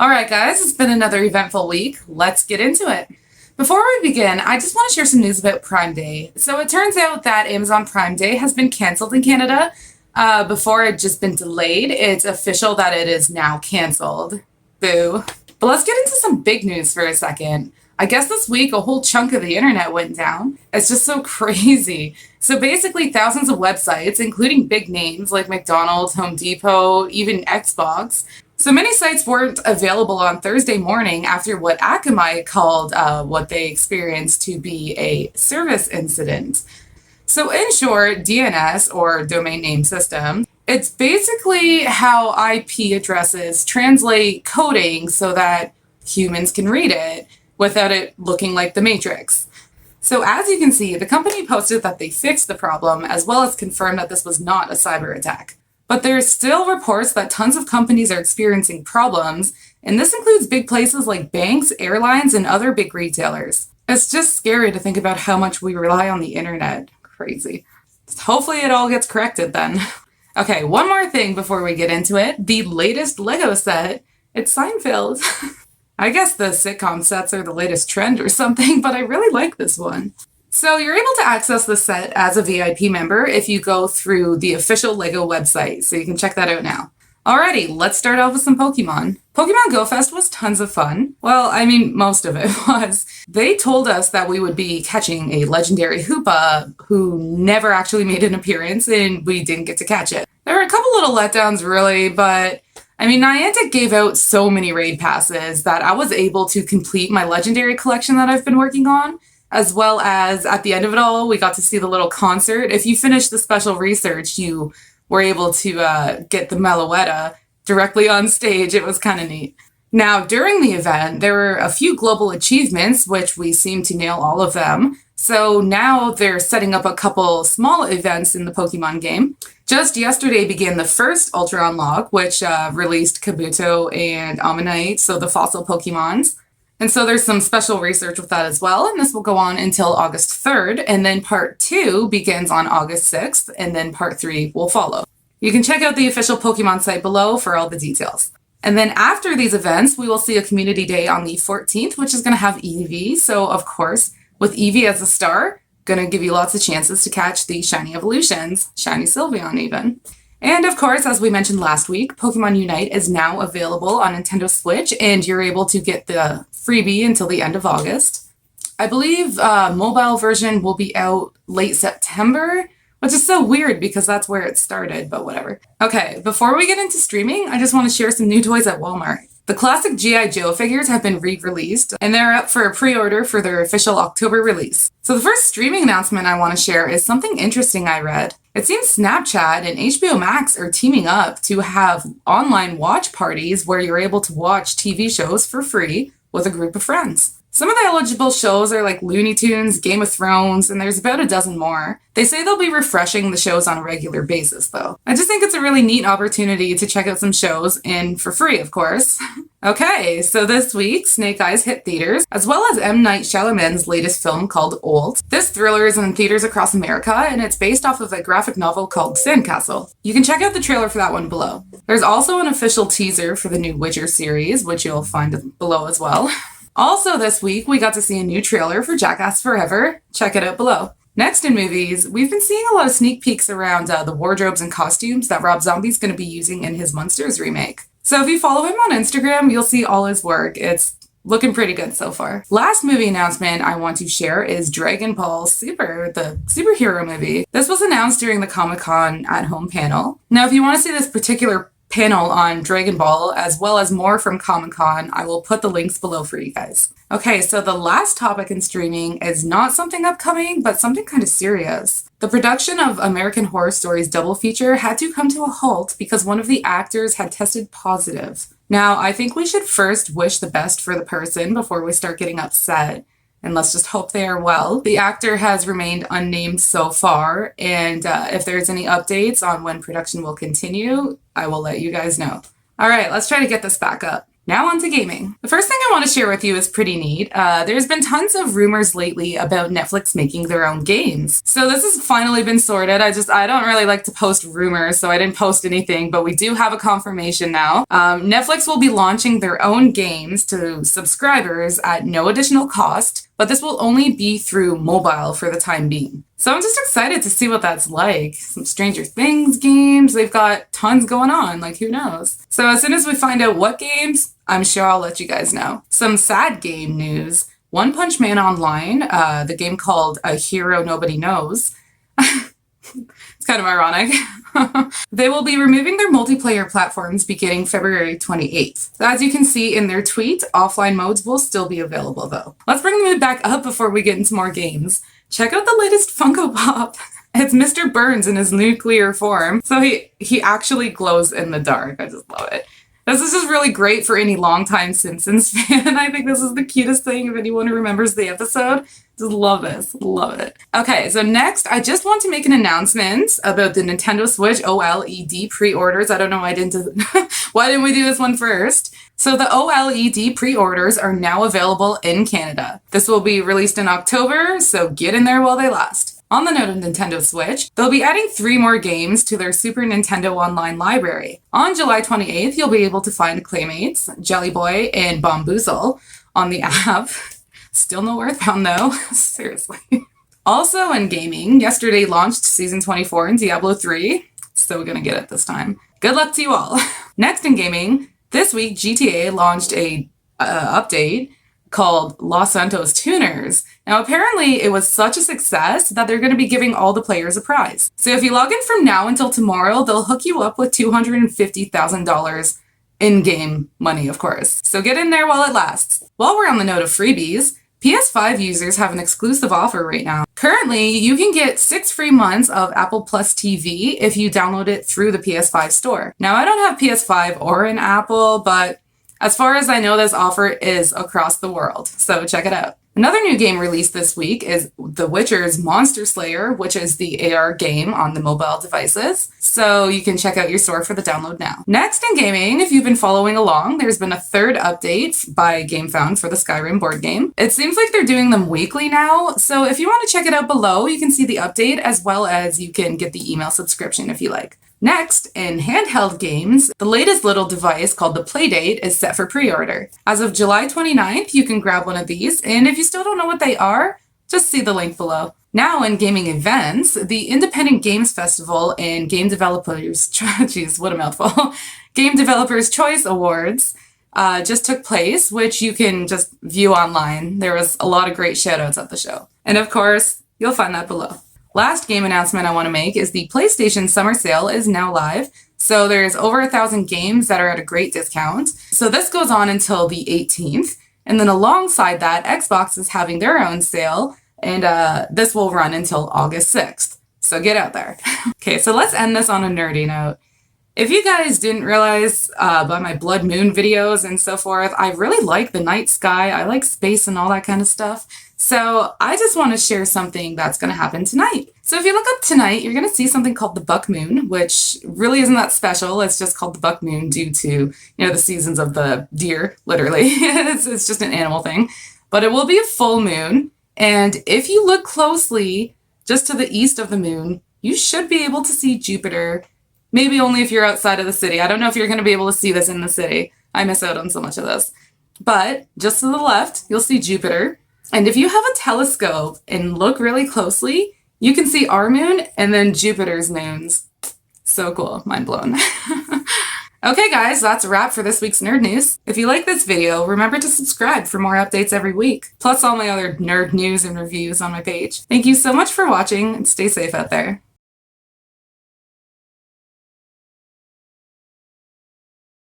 All right, guys, it's been another eventful week. Let's get into it. Before we begin, I just want to share some news about Prime Day. So it turns out that Amazon Prime Day has been canceled in Canada. Before it just been delayed, it's official that it is now canceled. Boo. But let's get into some big news for a second. I guess this week a whole chunk of the internet went down. It's just so crazy. So basically thousands of websites, including big names like McDonald's, Home Depot, even Xbox. So many sites weren't available on Thursday morning after what Akamai called what they experienced to be a service incident. So in short, DNS, or domain name system, it's basically how IP addresses translate coding so that humans can read it without it looking like the Matrix. So as you can see, the company posted that they fixed the problem as well as confirmed that this was not a cyber attack. But there's still reports that tons of companies are experiencing problems, and this includes big places like banks, airlines, and other big retailers. It's just scary to think about how much we rely on the internet. Crazy. Hopefully it all gets corrected then. Okay, one more thing before we get into it. The latest Lego set, it's Seinfeld. I guess the sitcom sets are the latest trend or something, but I really like this one. So you're able to access the set as a VIP member if you go through the official LEGO website, so you can check that out now. Alrighty, let's start off with some Pokemon. Pokemon Go Fest was tons of fun. Well, I mean, most of it was. They told us that we would be catching a legendary Hoopa who never actually made an appearance, and we didn't get to catch it. There were a couple little letdowns, really, but I mean, Niantic gave out so many raid passes that I was able to complete my legendary collection that I've been working on. As well as at the end of it all, we got to see the little concert. If you finished the special research, you were able to get the Meloetta directly on stage. It was kind of neat. Now, during the event, there were a few global achievements, which we seemed to nail all of them. So now they're setting up a couple small events in the Pokemon game. Just yesterday began the first Ultra Unlock, which released Kabuto and Ammonite, so the fossil Pokemons. And so there's some special research with that as well, and this will go on until August 3rd, and then part 2 begins on August 6th, and then part 3 will follow. You can check out the official Pokemon site below for all the details. And then after these events, we will see a community day on the 14th, which is going to have Eevee. So of course, with Eevee as a star, going to give you lots of chances to catch the shiny evolutions, shiny Sylveon even. And of course, as we mentioned last week, Pokemon Unite is now available on Nintendo Switch, and you're able to get the freebie until the end of August. I believe mobile version will be out late September, which is so weird because that's where it started, but whatever. Okay, before we get into streaming, I just want to share some new toys at Walmart. The classic G.I. Joe figures have been re-released, and they're up for a pre-order for their official October release. So the first streaming announcement I want to share is something interesting I read. It seems Snapchat and HBO Max are teaming up to have online watch parties where you're able to watch TV shows for free with a group of friends. Some of the eligible shows are like Looney Tunes, Game of Thrones, and there's about a dozen more. They say they'll be refreshing the shows on a regular basis, though. I just think it's a really neat opportunity to check out some shows, and for free, of course. Okay, so this week, Snake Eyes hit theaters, as well as M. Night Shyamalan's latest film called Old. This thriller is in theaters across America, and it's based off of a graphic novel called Sandcastle. You can check out the trailer for that one below. There's also an official teaser for the new Witcher series, which you'll find below as well. Also this week, we got to see a new trailer for Jackass Forever. Check it out below. Next in movies, we've been seeing a lot of sneak peeks around the wardrobes and costumes that Rob Zombie's going to be using in his Monsters remake. So if you follow him on Instagram, you'll see all his work. It's looking pretty good so far. Last movie announcement I want to share is Dragon Ball Super, the superhero movie. This was announced during the Comic-Con at Home panel. Now, if you want to see this particular panel on Dragon Ball, as well as more from Comic-Con, I will put the links below for you guys. Okay, so the last topic in streaming is not something upcoming, but something kind of serious. The production of American Horror Story's double feature had to come to a halt because one of the actors had tested positive. Now, I think we should first wish the best for the person before we start getting upset. And let's just hope they are well. The actor has remained unnamed so far, and if there's any updates on when production will continue, I will let you guys know. All right, let's try to get this back up. Now on to gaming. The first thing I want to share with you is pretty neat. There's been tons of rumors lately about Netflix making their own games. So this has finally been sorted. I don't really like to post rumors, so I didn't post anything, but we do have a confirmation now. Netflix will be launching their own games to subscribers at no additional cost, but this will only be through mobile for the time being. So I'm just excited to see what that's like. Some Stranger Things games, they've got tons going on, like who knows? So as soon as we find out what games, I'm sure I'll let you guys know. Some sad game news. One Punch Man Online, the game called A Hero Nobody Knows. It's kind of ironic. They will be removing their multiplayer platforms beginning February 28th. So as you can see in their tweet, offline modes will still be available though. Let's bring the mood back up before we get into more games. Check out the latest Funko Pop. It's Mr. Burns in his nuclear form. So he actually glows in the dark. I just love it. This is just really great for any longtime Simpsons fan. I think this is the cutest thing if anyone who remembers the episode. Just love this. Love it. Okay, so next, I just want to make an announcement about the Nintendo Switch OLED pre-orders. I don't know why why didn't we do this one first? So the OLED pre-orders are now available in Canada. This will be released in October, so get in there while they last. On the note of Nintendo Switch, they'll be adding 3 more games to their Super Nintendo Online library. On July 28th, you'll be able to find Claymates, Jelly Boy, and Bomboozle on the app. Still no Earthbound though, seriously. Also in gaming, yesterday launched Season 24 in Diablo 3. So gonna get it this time. Good luck to you all. Next in gaming, this week GTA launched a update called Los Santos Tuners. Now, apparently it was such a success that they're going to be giving all the players a prize. So if you log in from now until tomorrow, they'll hook you up with $250,000 in-game money, of course. So get in there while it lasts. While we're on the note of freebies, PS5 users have an exclusive offer right now. Currently, you can get 6 free months of Apple Plus TV if you download it through the PS5 store. Now, I don't have PS5 or an Apple, but as far as I know, this offer is across the world, so check it out. Another new game released this week is The Witcher's Monster Slayer, which is the AR game on the mobile devices. So you can check out your store for the download now. Next in gaming, if you've been following along, there's been a 3rd update by GameFound for the Skyrim board game. It seems like they're doing them weekly now, so if you want to check it out below, you can see the update as well as you can get the email subscription if you like. Next, in handheld games, the latest little device called the Playdate is set for pre-order. As of July 29th, you can grab one of these, and if you still don't know what they are, just see the link below. Now in gaming events, the Independent Games Festival and Game Developers Game Developers Choice Awards just took place, which you can just view online. There was a lot of great shoutouts at the show. And of course, you'll find that below. Last game announcement I want to make is the PlayStation Summer Sale is now live. So there's over 1,000 games that are at a great discount. So this goes on until the 18th. And then alongside that, Xbox is having their own sale. And this will run until August 6th. So get out there. Okay, so let's end this on a nerdy note. If you guys didn't realize by my Blood Moon videos and so forth, I really like the night sky. I like space and all that kind of stuff. So I just want to share something that's going to happen tonight. So if you look up tonight, you're going to see something called the buck moon, which really isn't that special. It's just called the buck moon due to, the seasons of the deer, literally. It's just an animal thing. But it will be a full moon. And if you look closely, just to the east of the moon, you should be able to see Jupiter. Maybe only if you're outside of the city. I don't know if you're going to be able to see this in the city. I miss out on so much of this. But just to the left, you'll see Jupiter. And if you have a telescope and look really closely, you can see our moon and then Jupiter's moons. So cool. Mind blown. Okay, guys, that's a wrap for this week's Nerd News. If you like this video, remember to subscribe for more updates every week, plus all my other nerd news and reviews on my page. Thank you so much for watching and stay safe out there.